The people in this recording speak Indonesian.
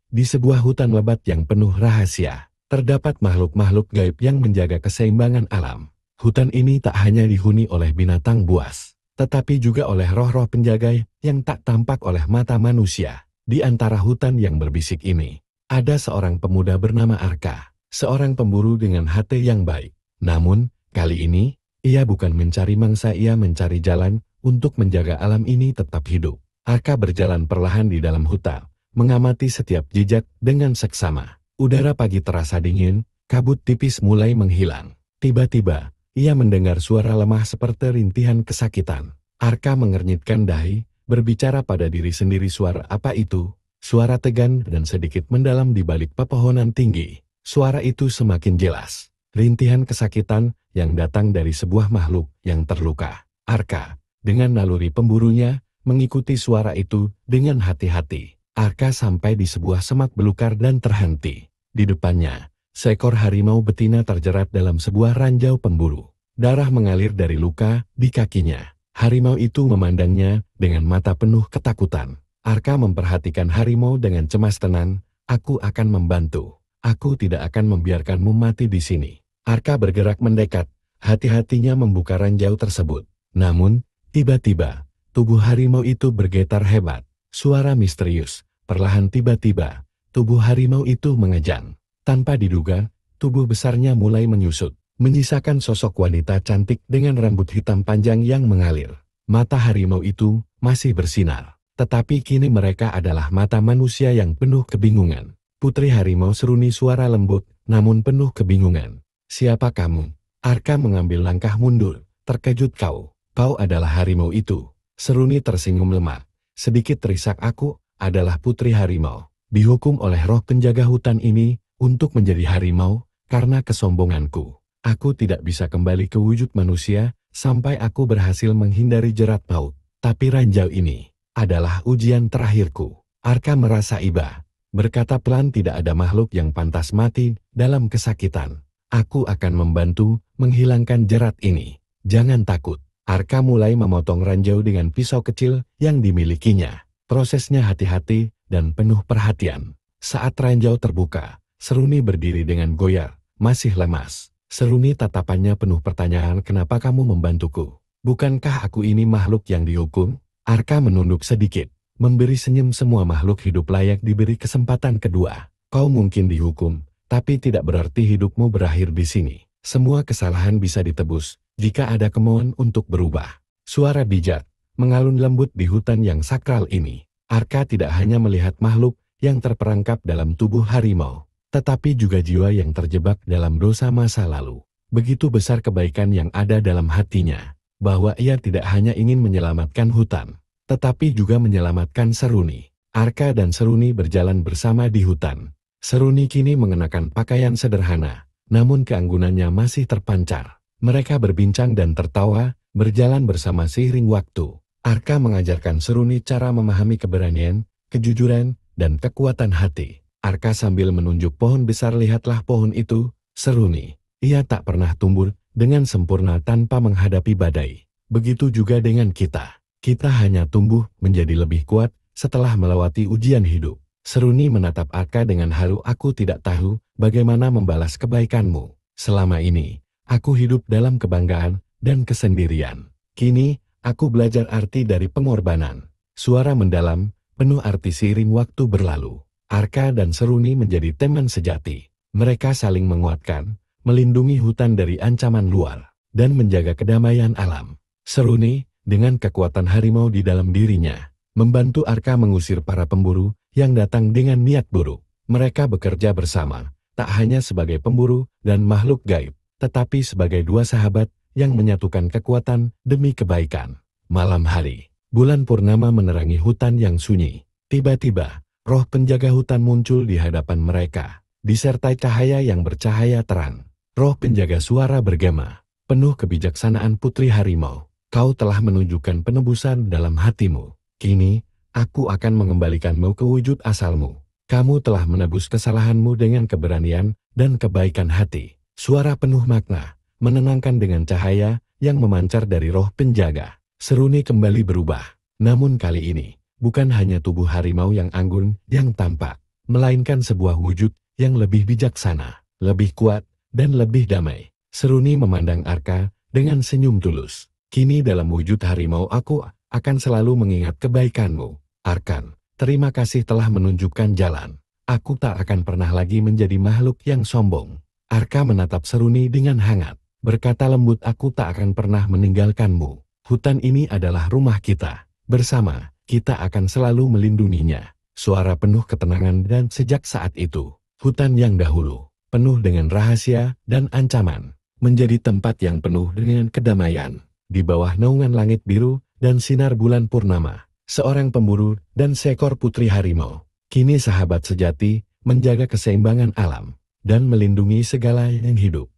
Di sebuah hutan lebat yang penuh rahasia, terdapat makhluk-makhluk gaib yang menjaga keseimbangan alam. Hutan ini tak hanya dihuni oleh binatang buas, tetapi juga oleh roh-roh penjaga yang tak tampak oleh mata manusia. Di antara hutan yang berbisik ini, ada seorang pemuda bernama Arka, seorang pemburu dengan hati yang baik. Namun, kali ini, ia bukan mencari mangsa, ia mencari jalan untuk menjaga alam ini tetap hidup. Arka berjalan perlahan di dalam hutan, mengamati setiap jejak dengan seksama. Udara pagi terasa dingin, kabut tipis mulai menghilang. Tiba-tiba, ia mendengar suara lemah seperti rintihan kesakitan. Arka mengernyitkan dahi, berbicara pada diri sendiri, suara apa itu? Suara tegan dan sedikit mendalam di balik pepohonan tinggi. Suara itu semakin jelas. Rintihan kesakitan yang datang dari sebuah makhluk yang terluka. Arka, dengan naluri pemburunya, mengikuti suara itu dengan hati-hati. Arka sampai di sebuah semak belukar dan terhenti. Di depannya, seekor harimau betina terjerat dalam sebuah ranjau pemburu. Darah mengalir dari luka di kakinya. Harimau itu memandangnya dengan mata penuh ketakutan. Arka memperhatikan harimau dengan cemas. Tenang, aku akan membantu. Aku tidak akan membiarkanmu mati di sini. Arka bergerak mendekat, hati-hatinya membuka ranjau tersebut. Namun, tiba-tiba, tubuh harimau itu bergetar hebat. Suara misterius, perlahan tiba-tiba, tubuh harimau itu mengejang. Tanpa diduga, tubuh besarnya mulai menyusut, menyisakan sosok wanita cantik dengan rambut hitam panjang yang mengalir. Mata harimau itu masih bersinar, tetapi kini mereka adalah mata manusia yang penuh kebingungan. Putri harimau, seruni suara lembut, namun penuh kebingungan. Siapa kamu? Arka mengambil langkah mundur. Terkejut kau adalah harimau itu. Seruni tersinggung lemah. Sedikit terisak, aku adalah putri harimau. Dihukum oleh roh penjaga hutan ini untuk menjadi harimau karena kesombonganku. Aku tidak bisa kembali ke wujud manusia sampai aku berhasil menghindari jerat maut. Tapi ranjau ini adalah ujian terakhirku. Arka merasa iba. Berkata pelan, tidak ada makhluk yang pantas mati dalam kesakitan. Aku akan membantu menghilangkan jerat ini. Jangan takut. Arka mulai memotong ranjau dengan pisau kecil yang dimilikinya. Prosesnya hati-hati dan penuh perhatian. Saat ranjau terbuka, Seruni berdiri dengan goyah, masih lemas. Seruni tatapannya penuh pertanyaan, kenapa kamu membantuku? Bukankah aku ini makhluk yang dihukum? Arka menunduk sedikit, memberi senyum. Semua makhluk hidup layak diberi kesempatan kedua. Kau mungkin dihukum, tapi tidak berarti hidupmu berakhir di sini. Semua kesalahan bisa ditebus jika ada kemauan untuk berubah. Suara bijak mengalun lembut di hutan yang sakral ini. Arka tidak hanya melihat makhluk yang terperangkap dalam tubuh harimau, tetapi juga jiwa yang terjebak dalam dosa masa lalu. Begitu besar kebaikan yang ada dalam hatinya, bahwa ia tidak hanya ingin menyelamatkan hutan, tetapi juga menyelamatkan Seruni. Arka dan Seruni berjalan bersama di hutan. Seruni kini mengenakan pakaian sederhana, namun keanggunannya masih terpancar. Mereka berbincang dan tertawa, berjalan bersama seiring waktu. Arka mengajarkan Seruni cara memahami keberanian, kejujuran, dan kekuatan hati. Arka sambil menunjuk pohon besar, lihatlah pohon itu, Seruni. Ia tak pernah tumbuh dengan sempurna tanpa menghadapi badai. Begitu juga dengan kita. Kita hanya tumbuh menjadi lebih kuat setelah melewati ujian hidup. Seruni menatap Arka dengan haru, aku tidak tahu bagaimana membalas kebaikanmu. Selama ini, aku hidup dalam kebanggaan dan kesendirian. Kini, aku belajar arti dari pengorbanan. Suara mendalam, penuh arti seiring waktu berlalu. Arka dan Seruni menjadi teman sejati. Mereka saling menguatkan, melindungi hutan dari ancaman luar, dan menjaga kedamaian alam. Seruni, dengan kekuatan harimau di dalam dirinya, membantu Arka mengusir para pemburu yang datang dengan niat buruk. Mereka bekerja bersama, tak hanya sebagai pemburu dan makhluk gaib, tetapi sebagai dua sahabat yang menyatukan kekuatan demi kebaikan. Malam hari, bulan purnama menerangi hutan yang sunyi. Tiba-tiba, roh penjaga hutan muncul di hadapan mereka, disertai cahaya yang bercahaya terang. Roh penjaga suara bergema, penuh kebijaksanaan, putri harimau. Kau telah menunjukkan penebusan dalam hatimu. Kini, aku akan mengembalikanmu ke wujud asalmu. Kamu telah menebus kesalahanmu dengan keberanian dan kebaikan hati. Suara penuh makna, menenangkan dengan cahaya yang memancar dari roh penjaga. Seruni kembali berubah. Namun kali ini, bukan hanya tubuh harimau yang anggun yang tampak. melainkan sebuah wujud yang lebih bijaksana, lebih kuat, dan lebih damai. Seruni memandang Arka dengan senyum tulus. Kini dalam wujud harimau aku akan selalu mengingat kebaikanmu. Arkan, terima kasih telah menunjukkan jalan. Aku tak akan pernah lagi menjadi makhluk yang sombong. Arka menatap Seruni dengan hangat. Berkata lembut, aku tak akan pernah meninggalkanmu. Hutan ini adalah rumah kita. Bersama, kita akan selalu melindunginya. Suara penuh ketenangan dan sejak saat itu, hutan yang dahulu, penuh dengan rahasia dan ancaman, menjadi tempat yang penuh dengan kedamaian. Di bawah naungan langit biru dan sinar bulan purnama, seorang pemburu dan seekor putri harimau, kini sahabat sejati, menjaga keseimbangan alam dan melindungi segala yang hidup.